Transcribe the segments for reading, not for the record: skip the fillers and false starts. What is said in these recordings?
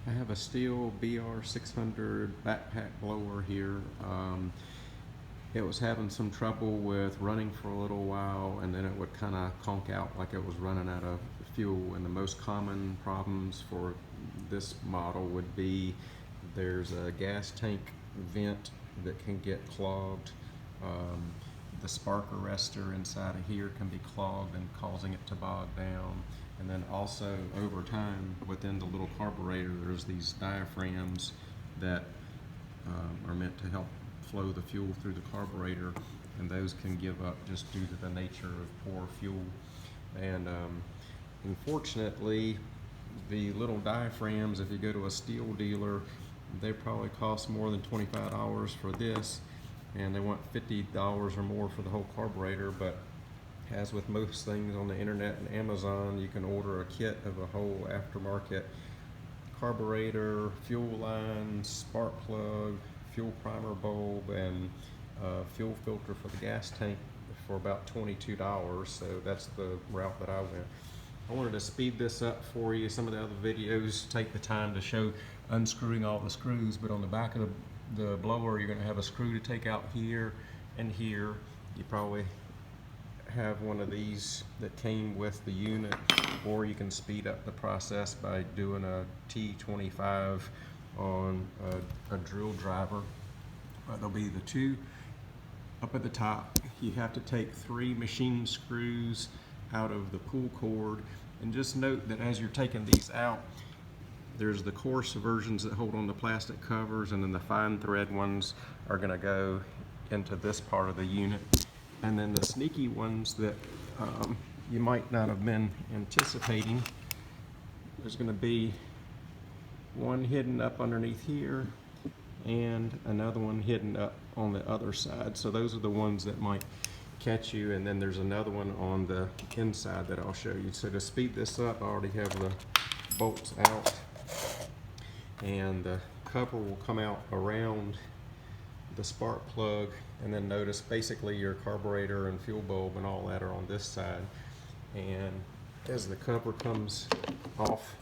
I have a Stihl BR 600 backpack blower here. It was having some trouble with running for a little while, and then it would kind of conk out like it was running out of fuel. And the most common problems for this model would be there's a gas tank vent that can get clogged. The spark arrestor inside of here can be clogged and causing it to bog down. And then also over time within the little carburetor there's these diaphragms that are meant to help flow the fuel through the carburetor, and those can give up just due to the nature of poor fuel. And unfortunately the little diaphragms, if you go to a Stihl dealer, they probably cost more than $25 for this, and they want $50 or more for the whole carburetor. But as with most things on the internet and Amazon, you can order a kit of a whole aftermarket carburetor, fuel line, spark plug, fuel primer bulb, and fuel filter for the gas tank for about $22. So that's the route that I went. I wanted to speed this up for you. Some of the other videos take the time to show unscrewing all the screws, but on the back of the blower you're going to have a screw to take out here and here. You probably have one of these that came with the unit, or you can speed up the process by doing a T25 on a drill driver. There'll be the two up at the top. You have to take 3 machine screws out of the pull cord, and just note that as you're taking these out, there's the coarse versions that hold on the plastic covers, and then the fine thread ones are going to go into this part of the unit. And then the sneaky ones that you might not have been anticipating, there's going to be one hidden up underneath here and another one hidden up on the other side. So those are the ones that might catch you, and then there's another one on the inside that I'll show you. So to speed this up, I already have the bolts out, and the cover will come out around the spark plug, and then notice basically your carburetor and fuel bulb and all that are on this side. And as the cover comes off,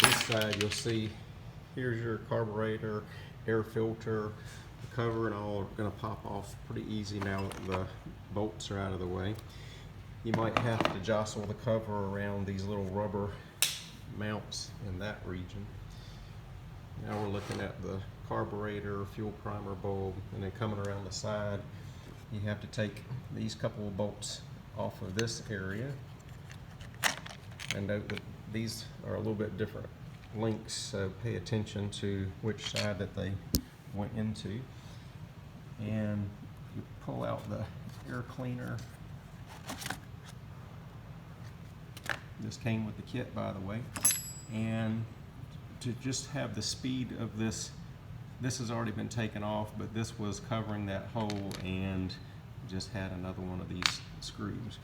this side you'll see here's your carburetor, air filter, the cover and all are going to pop off pretty easy now that the bolts are out of the way. You might have to jostle the cover around these little rubber mounts in that region. Now we're looking at the carburetor, fuel primer bulb, and then coming around the side you have to take these couple of bolts off of this area, and note that these are a little bit different links, so pay attention to which side that they went into. And you pull out the air cleaner. This came with the kit, by the way. And to just have the speed of this has already been taken off, but this was covering that hole and just had another one of these screws.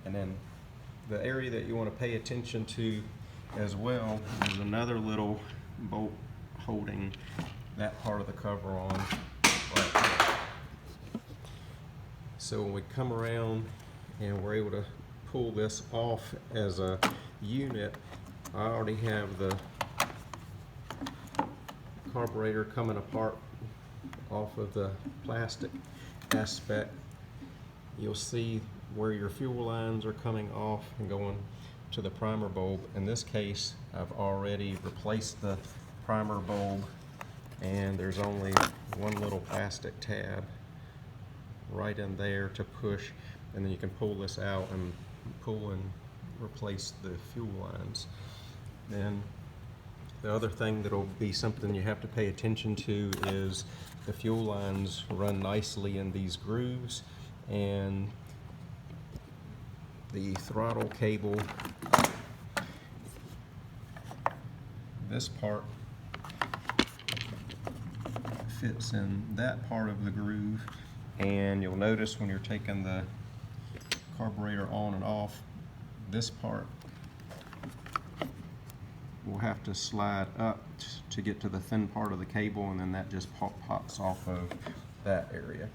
And then the area that you want to pay attention to as well is another little bolt holding that part of the cover on right there. So when we come around and we're able to pull this off as a unit, I already have the carburetor coming apart off of the plastic aspect. You'll see where your fuel lines are coming off and going to the primer bulb. In this case, I've already replaced the primer bulb, and there's only one little plastic tab right in there to push, and then you can pull this out and pull and replace the fuel lines. Then the other thing that'll be something you have to pay attention to is the fuel lines run nicely in these grooves, and the throttle cable, this part fits in that part of the groove, and you'll notice when you're taking the carburetor on and off, this part will have to slide up to get to the thin part of the cable, and then that just pops off of that area.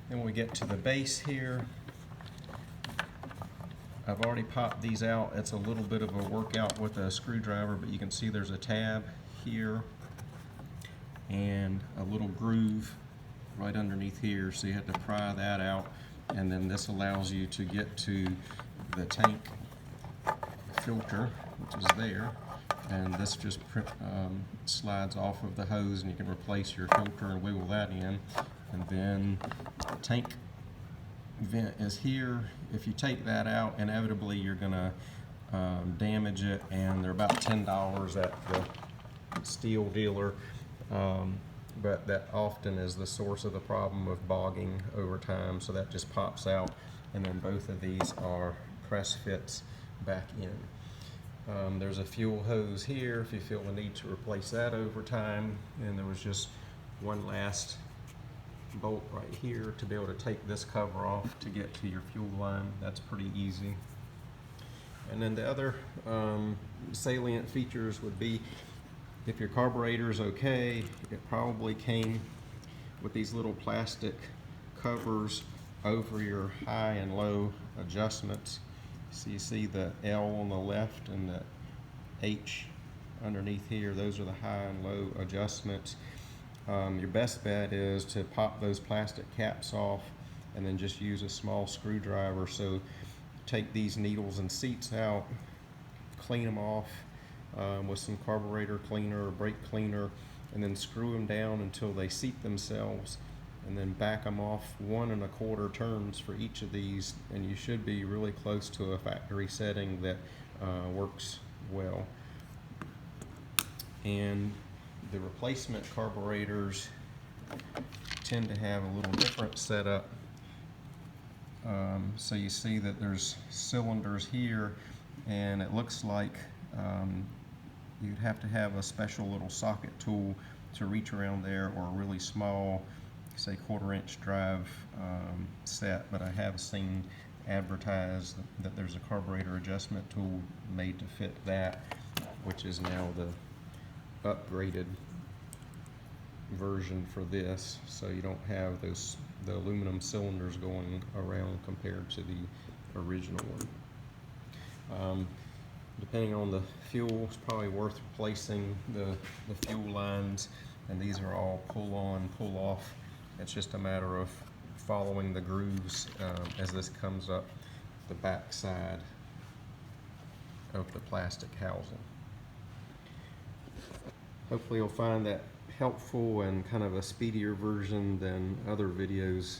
Then when we get to the base here, I've already popped these out. It's a little bit of a workout with a screwdriver, but you can see there's a tab here and a little groove right underneath here, so you have to pry that out, and then this allows you to get to the tank filter, which is there, and this just slides off of the hose, and you can replace your filter and wiggle that in. And then the tank vent is here. If you take that out, inevitably you're gonna damage it, and they're about $10 at the Stihl dealer, but that often is the source of the problem of bogging over time, so that just pops out, and then both of these are press fits back in. There's a fuel hose here if you feel the need to replace that over time, and there was just one last bolt right here to be able to take this cover off to get to your fuel line. That's pretty easy. And then the other salient features would be, if your carburetor is okay, it probably came with these little plastic covers over your high and low adjustments. So you see the L on the left and the H underneath here, those are the high and low adjustments. Your best bet is to pop those plastic caps off and then just use a small screwdriver. So take these needles and seats out, clean them off with some carburetor cleaner or brake cleaner, and then screw them down until they seat themselves, and then back them off 1 1/4 turns for each of these, and you should be really close to a factory setting that works well. And the replacement carburetors tend to have a little different setup. So you see that there's cylinders here, and it looks like you'd have to have a special little socket tool to reach around there, or a really small, say 1/4 inch drive set. But I have seen advertised that there's a carburetor adjustment tool made to fit that, which is now the upgraded version for this, so you don't have the aluminum cylinders going around compared to the original one. Depending on the fuel, it's probably worth replacing the fuel lines, and these are all pull on, pull off. It's just a matter of following the grooves as this comes up the back side of the plastic housing. Hopefully you'll find that helpful and kind of a speedier version than other videos